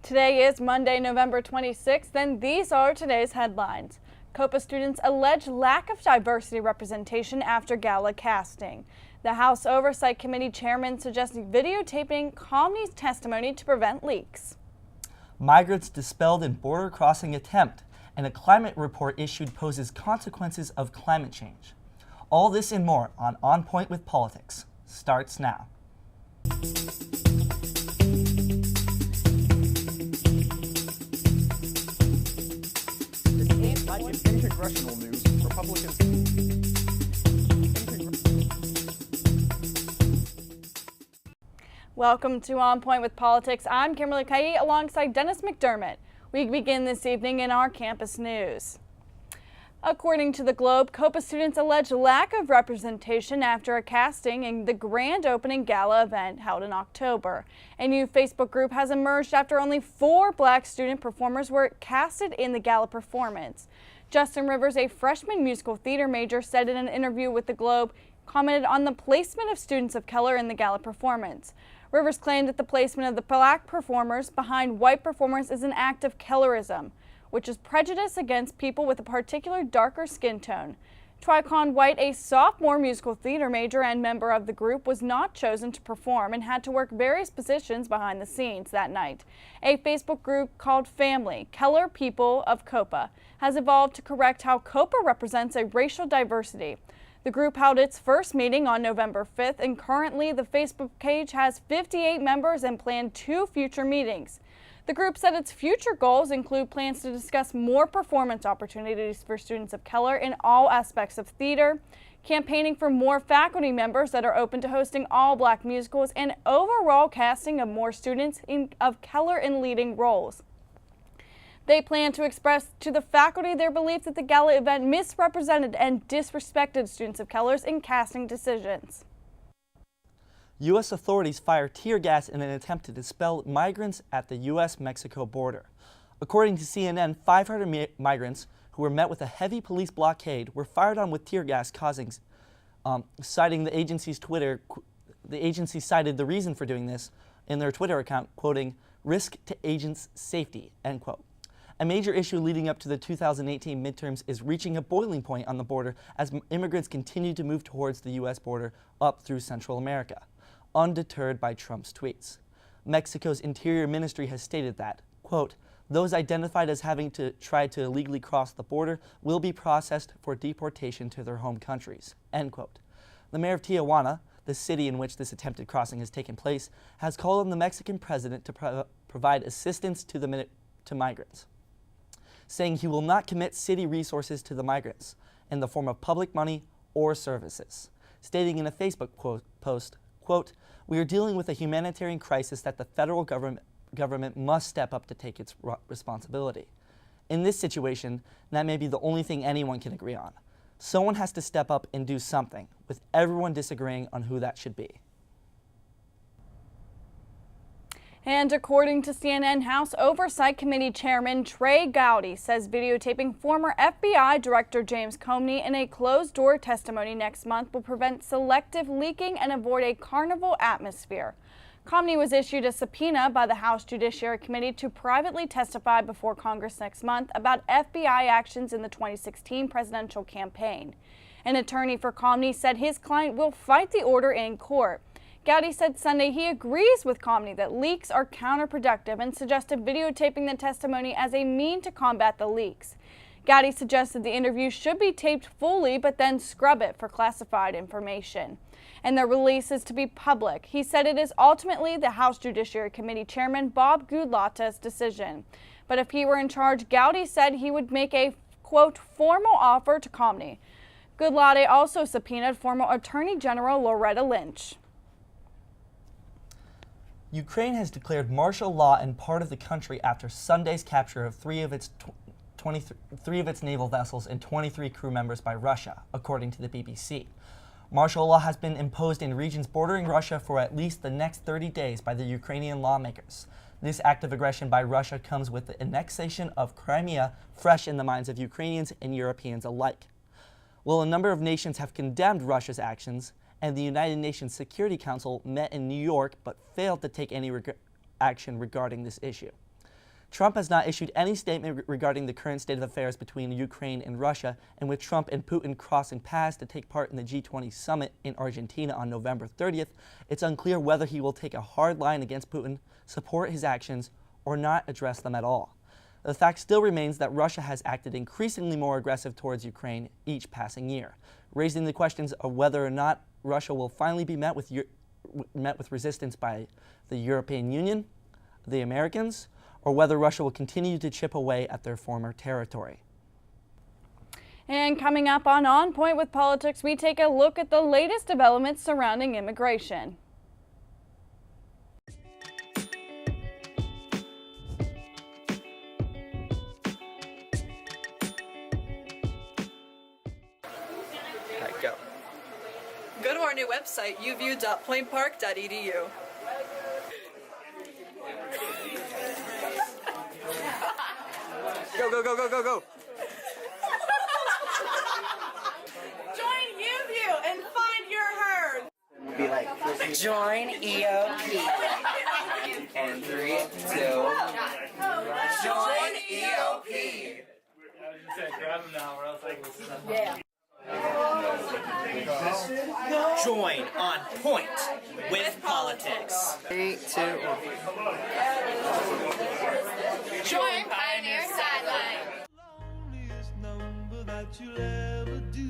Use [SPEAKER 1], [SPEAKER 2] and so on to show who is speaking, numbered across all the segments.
[SPEAKER 1] Today is Monday, November 26th, and these are today's headlines. COPA students allege lack of diversity representation after gala casting. The House Oversight Committee chairman suggests videotaping Comne's testimony to prevent leaks.
[SPEAKER 2] Migrants dispelled in border crossing attempt, and a climate report issued poses consequences of climate change. All this and more on Point with Politics starts now.
[SPEAKER 3] In congressional news, Republicans.
[SPEAKER 1] Welcome to On Point with Politics. I'm Kimberly Kaye alongside Dennis McDermott. We begin this evening in our campus news. According to the Globe, COPA students allege lack of representation after a casting in the grand opening gala event held in October. A new Facebook group has emerged after only 4 black student performers were casted in the gala performance. Justin Rivers, a freshman musical theater major, said in an interview with the Globe, commented on the placement of students of color in the gala performance. Rivers claimed that the placement of the black performers behind white performers is an act of colorism, which is prejudice against people with a particular darker skin tone. Tricon White, a sophomore musical theater major and member of the group, was not chosen to perform and had to work various positions behind the scenes that night. A Facebook group called Family, Color People of COPA, has evolved to correct how COPA represents a racial diversity. The group held its first meeting on November 5th, and currently the Facebook page has 58 members and planned 2 future meetings. The group said its future goals include plans to discuss more performance opportunities for students of color in all aspects of theater, campaigning for more faculty members that are open to hosting all black musicals, and overall casting of more students of color in leading roles. They plan to express to the faculty their belief that the gala event misrepresented and disrespected students of color in casting decisions.
[SPEAKER 2] U.S. authorities fired tear gas in an attempt to dispel migrants at the U.S.-Mexico border. According to CNN, 500 migrants who were met with a heavy police blockade were fired on with tear gas, citing the agency's Twitter. The agency cited the reason for doing this in their Twitter account, quoting, "risk to agents' safety," end quote. A major issue leading up to the 2018 midterms is reaching a boiling point on the border as immigrants continue to move towards the U.S. border up through Central America, undeterred by Trump's tweets. Mexico's Interior Ministry has stated that, quote, "those identified as having to try to illegally cross the border will be processed for deportation to their home countries," end quote. The mayor of Tijuana, the city in which this attempted crossing has taken place, has called on the Mexican president to provide assistance to migrants, saying he will not commit city resources to the migrants in the form of public money or services, stating in a Facebook post, quote, "we are dealing with a humanitarian crisis that the federal government must step up to take its responsibility. In this situation, that may be the only thing anyone can agree on. Someone has to step up and do something, with everyone disagreeing on who that should be."
[SPEAKER 1] And according to CNN, House Oversight Committee Chairman Trey Gowdy says videotaping former FBI Director James Comey in a closed-door testimony next month will prevent selective leaking and avoid a carnival atmosphere. Comey was issued a subpoena by the House Judiciary Committee to privately testify before Congress next month about FBI actions in the 2016 presidential campaign. An attorney for Comey said his client will fight the order in court. Gowdy said Sunday he agrees with Comey that leaks are counterproductive and suggested videotaping the testimony as a mean to combat the leaks. Gowdy suggested the interview should be taped fully but then scrub it for classified information, and the release is to be public. He said it is ultimately the House Judiciary Committee Chairman Bob Gudlata's decision. But if he were in charge, Gowdy said he would make a, quote, formal offer to Comey. Gudlata also subpoenaed former Attorney General Loretta Lynch.
[SPEAKER 2] Ukraine has declared martial law in part of the country after Sunday's capture of three of its naval vessels and 23 crew members by Russia, according to the BBC. Martial law has been imposed in regions bordering Russia for at least the next 30 days by the Ukrainian lawmakers. This act of aggression by Russia comes with the annexation of Crimea fresh in the minds of Ukrainians and Europeans alike. While a number of nations have condemned Russia's actions, and the United Nations Security Council met in New York but failed to take any action regarding this issue. Trump has not issued any statement regarding the current state of affairs between Ukraine and Russia, and with Trump and Putin crossing paths to take part in the G20 summit in Argentina on November 30th, it's unclear whether he will take a hard line against Putin, support his actions, or not address them at all. The fact still remains that Russia has acted increasingly more aggressive towards Ukraine each passing year, raising the questions of whether or not Russia will finally be met with resistance by the European Union, the Americans, or whether Russia will continue to chip away at their former territory.
[SPEAKER 1] And coming up on Point with Politics, we take a look at the latest developments surrounding immigration.
[SPEAKER 4] Go.
[SPEAKER 5] Go to our new website, uview.pointpark.edu.
[SPEAKER 4] Go, go, go, go, go, go.
[SPEAKER 5] Join UView and find your herd.
[SPEAKER 6] Join EOP.
[SPEAKER 4] And 3, 2.
[SPEAKER 6] Join EOP.
[SPEAKER 7] Join On Point with Politics.
[SPEAKER 4] 3, 2, 1.
[SPEAKER 8] Join Pioneer Sideline.
[SPEAKER 9] Loneliest number that you'll ever do.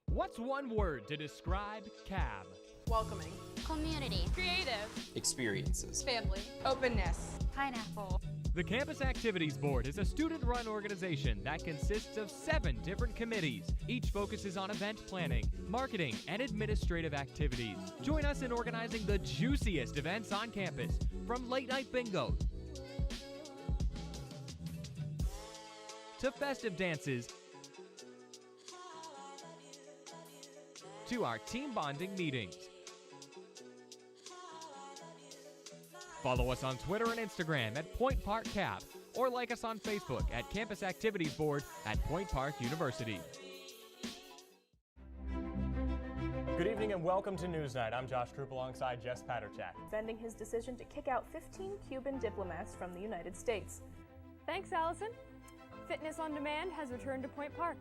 [SPEAKER 10] What's one word to describe CAB?
[SPEAKER 5] Welcoming.
[SPEAKER 8] Community.
[SPEAKER 5] Creative.
[SPEAKER 7] Experiences.
[SPEAKER 5] Family. Openness.
[SPEAKER 8] Pineapple.
[SPEAKER 10] The Campus Activities Board is a student-run organization that consists of 7 different committees. Each focuses on event planning, marketing, and administrative activities. Join us in organizing the juiciest events on campus, from late-night bingo to festive dances to our team bonding meetings. Follow us on Twitter and Instagram at Point Park Cap, or like us on Facebook at Campus Activities Board at Point Park University.
[SPEAKER 3] Good evening and welcome to Newsnight. I'm Josh Troop alongside Jess Paterchak.
[SPEAKER 11] Defending his decision to kick out 15 Cuban diplomats from the United States.
[SPEAKER 12] Thanks, Allison. Fitness on Demand has returned to Point Park.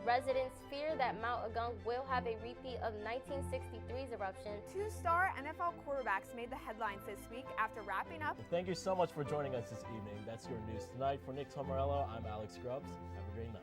[SPEAKER 8] Residents fear that Mount Agung will have a repeat of 1963's eruption.
[SPEAKER 12] 2-star NFL quarterbacks made the headlines this week after wrapping up.
[SPEAKER 13] Thank you so much for joining us this evening. That's your news tonight. For Nick Tomarello, I'm Alex Grubbs. Have a great night.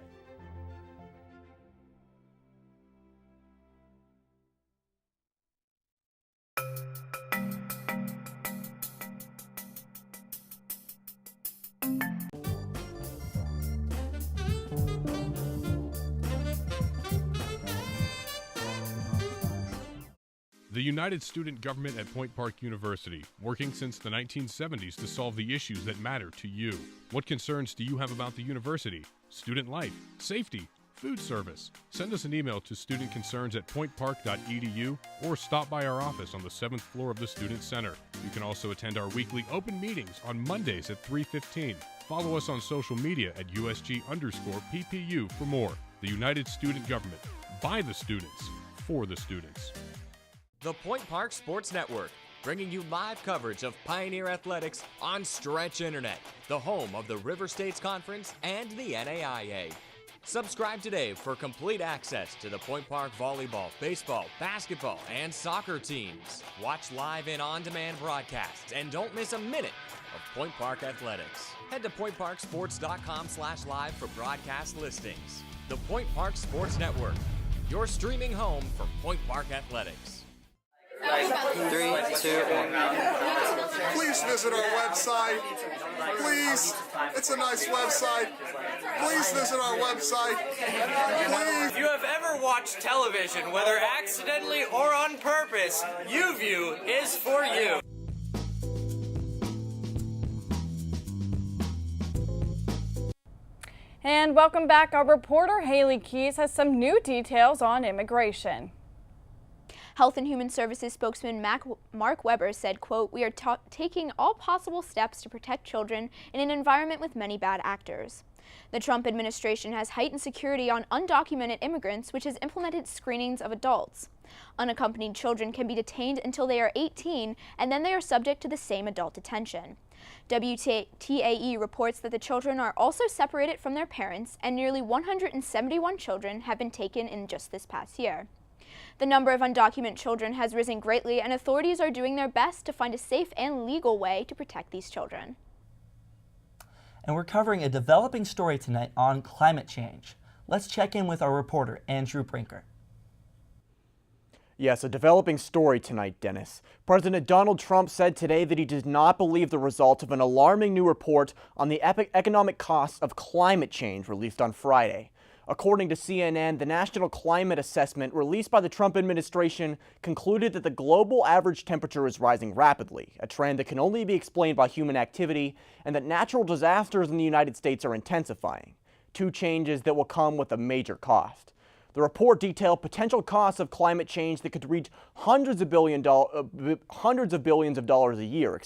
[SPEAKER 14] The United Student Government at Point Park University, working since the 1970s to solve the issues that matter to you. What concerns do you have about the university? Student life, safety, food service? Send us an email to studentconcerns@pointpark.edu or stop by our office on the 7th floor of the Student Center. You can also attend our weekly open meetings on Mondays at 3:15. Follow us on social media at USG_PPU for more. The United Student Government, by the students, for the students.
[SPEAKER 15] The Point Park Sports Network, bringing you live coverage of Pioneer Athletics on Stretch Internet, the home of the River States Conference and the NAIA. Subscribe today for complete access to the Point Park volleyball, baseball, basketball, and soccer teams. Watch live and on-demand broadcasts, and don't miss a minute of Point Park Athletics. Head to pointparksports.com/live for broadcast listings. The Point Park Sports Network, your streaming home for Point Park Athletics.
[SPEAKER 4] 3, 2, 1.
[SPEAKER 16] Please visit our website. Please. It's a nice website. Please visit our website. Please.
[SPEAKER 7] If you have ever watched television, whether accidentally or on purpose, YouView is for you.
[SPEAKER 1] And welcome back. Our reporter Haley Keys has some new details on immigration.
[SPEAKER 17] Health and Human Services spokesman Mark Weber said, quote, "We are taking all possible steps to protect children in an environment with many bad actors." The Trump administration has heightened security on undocumented immigrants, which has implemented screenings of adults. Unaccompanied children can be detained until they are 18, and then they are subject to the same adult detention. WTAE reports that the children are also separated from their parents, and nearly 171 children have been taken in just this past year. The number of undocumented children has risen greatly, and authorities are doing their best to find a safe and legal way to protect these children.
[SPEAKER 2] And we're covering a developing story tonight on climate change. Let's check in with our reporter, Andrew Brinker.
[SPEAKER 18] Yes, a developing story tonight, Dennis. President Donald Trump said today that he does not believe the result of an alarming new report on the economic costs of climate change released on Friday. According to CNN, the National Climate Assessment released by the Trump administration concluded that the global average temperature is rising rapidly, a trend that can only be explained by human activity, and that natural disasters in the United States are intensifying. Two changes that will come with a major cost. The report detailed potential costs of climate change that could reach hundreds of billions of dollars a year,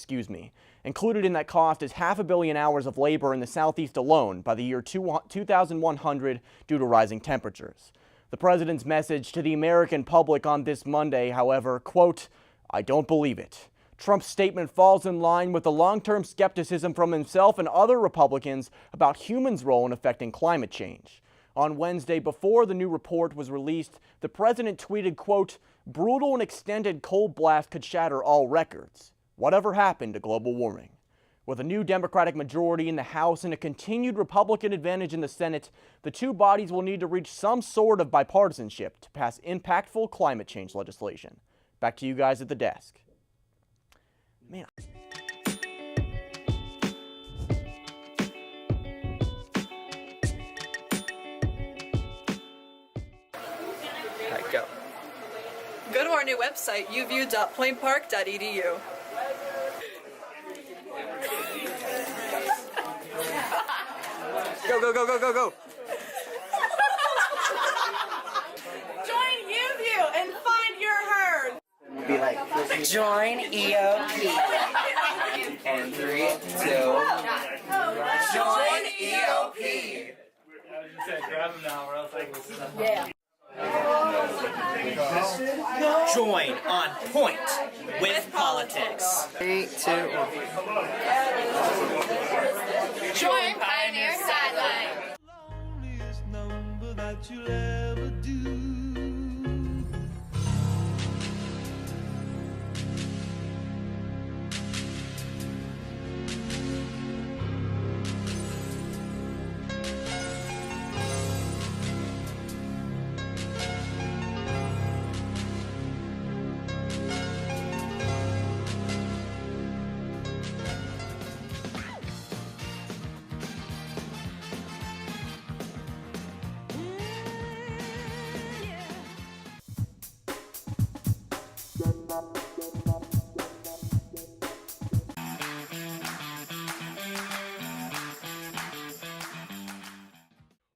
[SPEAKER 18] Included in that cost is 500 million hours of labor in the Southeast alone by the year 2100 due to rising temperatures. The president's message to the American public on this Monday, however, quote, "I don't believe it." Trump's statement falls in line with the long-term skepticism from himself and other Republicans about humans' role in affecting climate change. On Wednesday, before the new report was released, the president tweeted, quote, "Brutal and extended cold blast could shatter all records. Whatever happened to global warming?" With a new Democratic majority in the House and a continued Republican advantage in the Senate, the two bodies will need to reach some sort of bipartisanship to pass impactful climate change legislation. Back to you guys at the desk. Man.
[SPEAKER 4] Go.
[SPEAKER 5] Go to our new website, uview.pointpark.edu.
[SPEAKER 4] Go, go, go, go, go, go.
[SPEAKER 5] Join UView and find your herd.
[SPEAKER 4] Be like,
[SPEAKER 6] Join EOP.
[SPEAKER 4] and 3, 2.
[SPEAKER 6] Join EOP.
[SPEAKER 13] Grab them now or else I will stop.
[SPEAKER 5] Yeah.
[SPEAKER 7] Join On Point with Politics.
[SPEAKER 4] 3, 2, 1.
[SPEAKER 8] Join Pioneer Sideline.
[SPEAKER 9] Loneliest number that you'll ever do.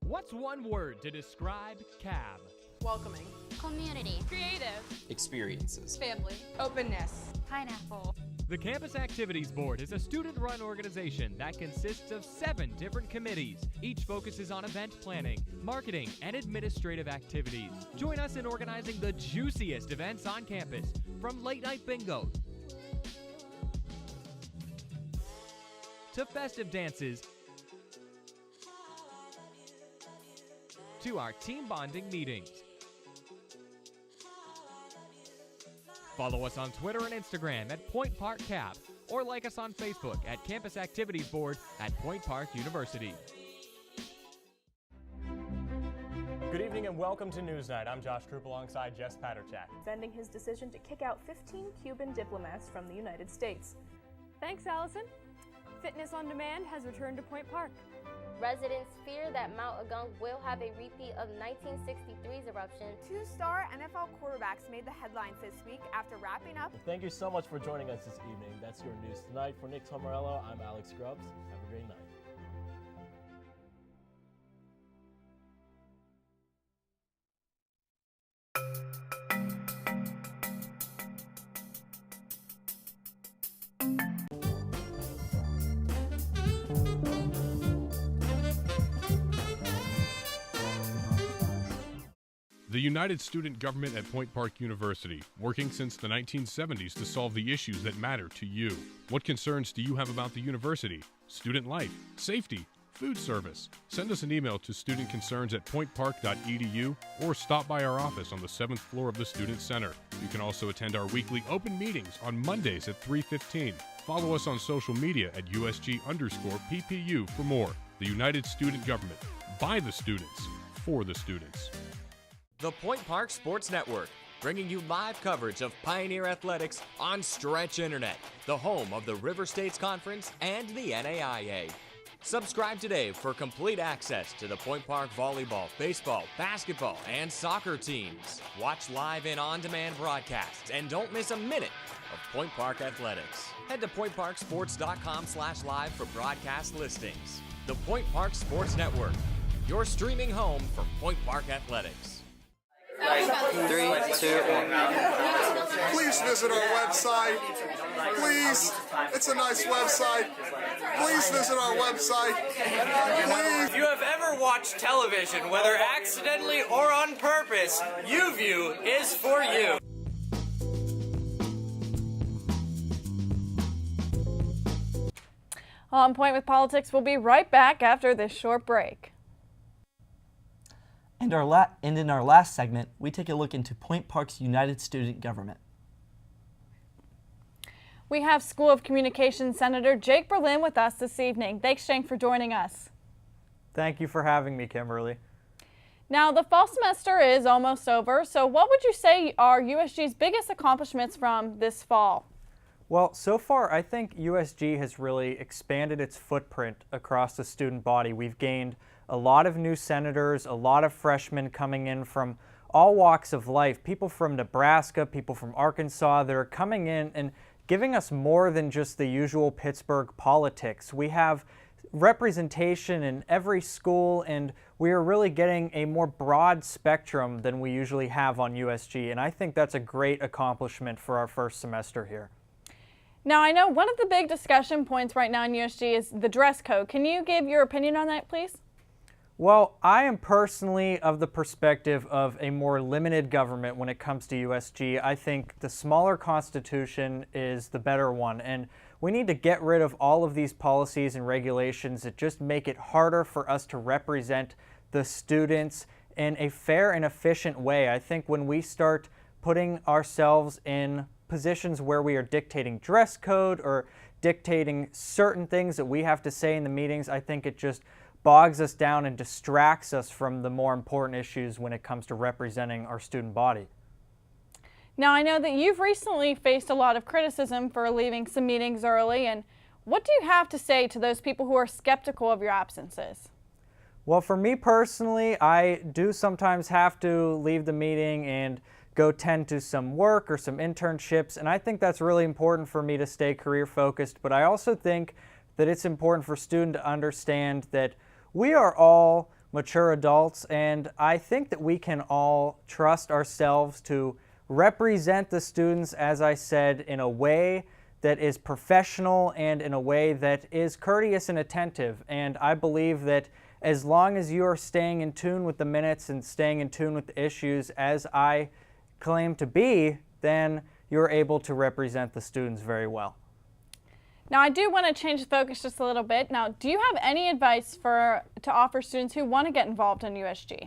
[SPEAKER 10] What's one word to describe CAB?
[SPEAKER 5] Welcoming.
[SPEAKER 8] Community.
[SPEAKER 12] Creative.
[SPEAKER 4] Experiences.
[SPEAKER 5] Family. Openness.
[SPEAKER 12] Pineapple.
[SPEAKER 10] The Campus Activities Board is a student-run organization that consists of 7 different committees. Each focuses on event planning, marketing, and administrative activities. Join us in organizing the juiciest events on campus, from late-night bingo to festive dances to our team bonding meetings. Follow us on Twitter and Instagram at Point Park Cap, or like us on Facebook at Campus Activities Board at Point Park University.
[SPEAKER 3] Good evening and welcome to Newsnight. I'm Josh Troop alongside Jess Paterchak.
[SPEAKER 11] Defending his decision to kick out 15 Cuban diplomats from the United States.
[SPEAKER 12] Thanks, Allison. Fitness on Demand has returned to Point Park.
[SPEAKER 8] Residents fear that Mount Agung will have a repeat of 1963's eruption.
[SPEAKER 12] Two-star NFL quarterbacks made the headlines this week after wrapping up.
[SPEAKER 13] Well, thank you so much for joining us this evening. That's your news tonight. For Nick Tomarello, I'm Alex Grubbs. Have a great night.
[SPEAKER 14] The United Student Government at Point Park University, working since the 1970s to solve the issues that matter to you. What concerns do you have about the university? Student life, safety, food service? Send us an email to studentconcerns@pointpark.edu or stop by our office on the 7th floor of the Student Center. You can also attend our weekly open meetings on Mondays at 3:15. Follow us on social media at USG_PPU for more. The United Student Government, by the students, for the students.
[SPEAKER 15] The Point Park Sports Network, bringing you live coverage of Pioneer Athletics on Stretch Internet, the home of the River States Conference and the NAIA. Subscribe today for complete access to the Point Park volleyball, baseball, basketball, and soccer teams. Watch live and on-demand broadcasts, and don't miss a minute of Point Park Athletics. Head to pointparksports.com/live for broadcast listings. The Point Park Sports Network, your streaming home for Point Park Athletics.
[SPEAKER 4] 3, 2, 1.
[SPEAKER 16] Please visit our website. Please. It's a nice website. Please visit our website. Please.
[SPEAKER 7] If you have ever watched television, whether accidentally or on purpose, UView is for you.
[SPEAKER 1] On Point with Politics, we'll be right back after this short break.
[SPEAKER 2] And in our last segment, we take a look into Point Park's United Student Government.
[SPEAKER 1] We have School of Communications Senator Jake Berlin with us this evening. Thanks, Jake, for joining us.
[SPEAKER 19] Thank you for having me, Kimberly.
[SPEAKER 1] Now, the fall semester is almost over, so what would you say are USG's biggest accomplishments from this fall?
[SPEAKER 19] Well, so far, I think USG has really expanded its footprint across the student body. We've gained a lot of new senators, a lot of freshmen coming in from all walks of life, people from Nebraska, people from Arkansas that are coming in and giving us more than just the usual Pittsburgh politics. We have representation in every school, and we are really getting a more broad spectrum than we usually have on USG, and I think that's a great accomplishment for our first semester here.
[SPEAKER 1] Now, I know one of the big discussion points right now in USG is the dress code. Can you give your opinion on that, please?
[SPEAKER 19] Well, I am personally of the perspective of a more limited government when it comes to USG. I think the smaller constitution is the better one, and we need to get rid of all of these policies and regulations that just make it harder for us to represent the students in a fair and efficient way. I think when we start putting ourselves in positions where we are dictating dress code or dictating certain things that we have to say in the meetings, I think it just bogs us down and distracts us from the more important issues when it comes to representing our student body.
[SPEAKER 1] Now, I know that you've recently faced a lot of criticism for leaving some meetings early, and what do you have to say to those people who are skeptical of your absences?
[SPEAKER 19] Well, for me personally, I do sometimes have to leave the meeting and go tend to some work or some internships, and I think that's really important for me to stay career focused, but I also think that it's important for students to understand that we are all mature adults, and I think that we can all trust ourselves to represent the students, as I said, in a way that is professional and in a way that is courteous and attentive. And I believe that as long as you are staying in tune with the minutes and staying in tune with the issues as I claim to be, then you're able to represent the students very well.
[SPEAKER 1] Now, I do want to change the focus just a little bit. Now, do you have any advice to offer students who want to get involved in USG?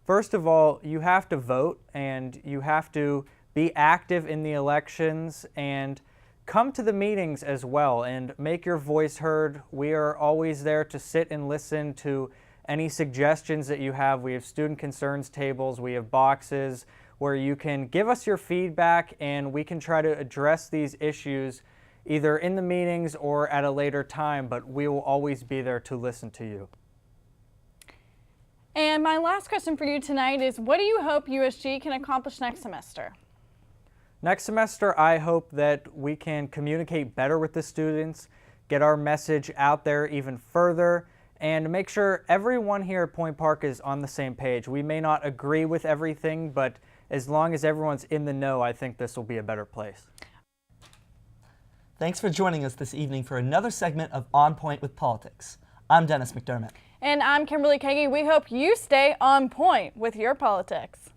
[SPEAKER 19] First of all, you have to vote and you have to be active in the elections and come to the meetings as well and make your voice heard. We are always there to sit and listen to any suggestions that you have. We have student concerns tables, we have boxes where you can give us your feedback and we can try to address these issues either in the meetings or at a later time, but we will always be there to listen to you.
[SPEAKER 1] And my last question for you tonight is, what do you hope USG can accomplish next semester?
[SPEAKER 19] Next semester, I hope that we can communicate better with the students, get our message out there even further, and make sure everyone here at Point Park is on the same page. We may not agree with everything, but as long as everyone's in the know, I think this will be a better place.
[SPEAKER 2] Thanks for joining us this evening for another segment of On Point with Politics. I'm Dennis McDermott.
[SPEAKER 1] And I'm Kimberly Kagi. We hope you stay on point with your politics.